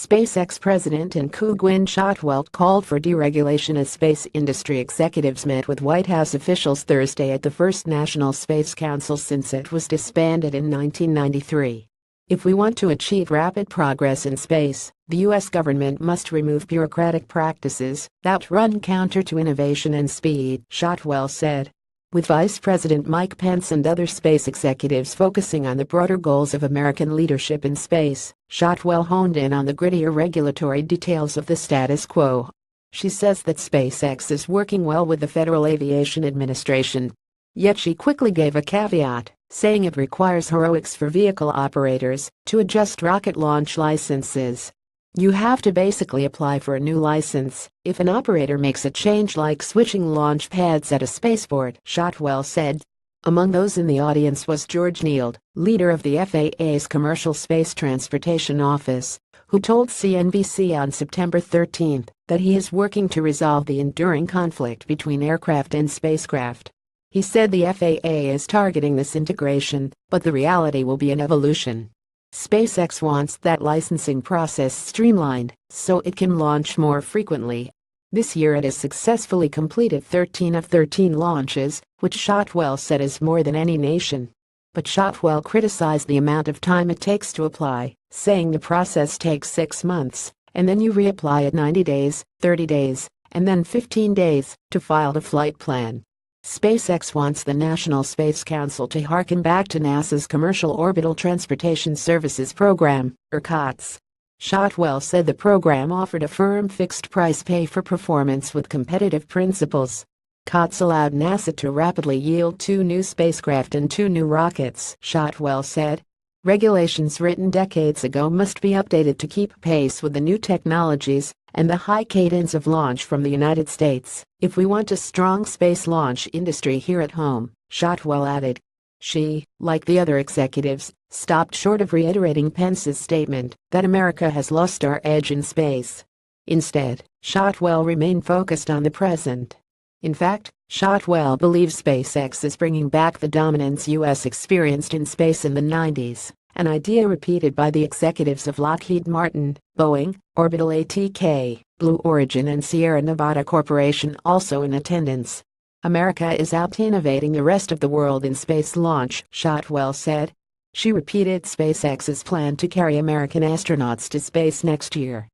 SpaceX President and COO Gwynne Shotwell called for deregulation as space industry executives met with White House officials Thursday at the first National Space Council since it was disbanded in 1993. If we want to achieve rapid progress in space, the U.S. government must remove bureaucratic practices that run counter to innovation and speed, Shotwell said. With Vice President Mike Pence and other space executives focusing on the broader goals of American leadership in space, Shotwell honed in on the grittier regulatory details of the status quo. She says that SpaceX is working well with the Federal Aviation Administration. Yet she quickly gave a caveat, saying it requires heroics for vehicle operators to adjust rocket launch licenses. You have to basically apply for a new license if an operator makes a change like switching launch pads at a spaceport, Shotwell said. Among those in the audience was George Neild, leader of the FAA's Commercial Space Transportation Office, who told CNBC on September 13 that he is working to resolve the enduring conflict between aircraft and spacecraft. He said the FAA is targeting this integration, but the reality will be an evolution. SpaceX wants that licensing process streamlined so it can launch more frequently. This year it has successfully completed 13 of 13 launches, which Shotwell said is more than any nation. But Shotwell criticized the amount of time it takes to apply, saying the process takes 6 months, and then you reapply at 90 days, 30 days, and then 15 days to file the flight plan. SpaceX wants the National Space Council to harken back to NASA's Commercial Orbital Transportation Services Program, or COTS. Shotwell said the program offered a firm fixed-price pay-for-performance with competitive principles. COTS allowed NASA to rapidly yield 2 new spacecraft and 2 new rockets, Shotwell said. Regulations written decades ago must be updated to keep pace with the new technologies and the high cadence of launch from the United States, if we want a strong space launch industry here at home, Shotwell added. She, like the other executives, stopped short of reiterating Pence's statement that America has lost our edge in space. Instead, Shotwell remained focused on the present. In fact, Shotwell believes SpaceX is bringing back the dominance U.S. experienced in space in the 90s, an idea repeated by the executives of Lockheed Martin, Boeing, Orbital ATK, Blue Origin and Sierra Nevada Corporation also in attendance. America is out-innovating the rest of the world in space launch, Shotwell said. She repeated SpaceX's plan to carry American astronauts to space next year.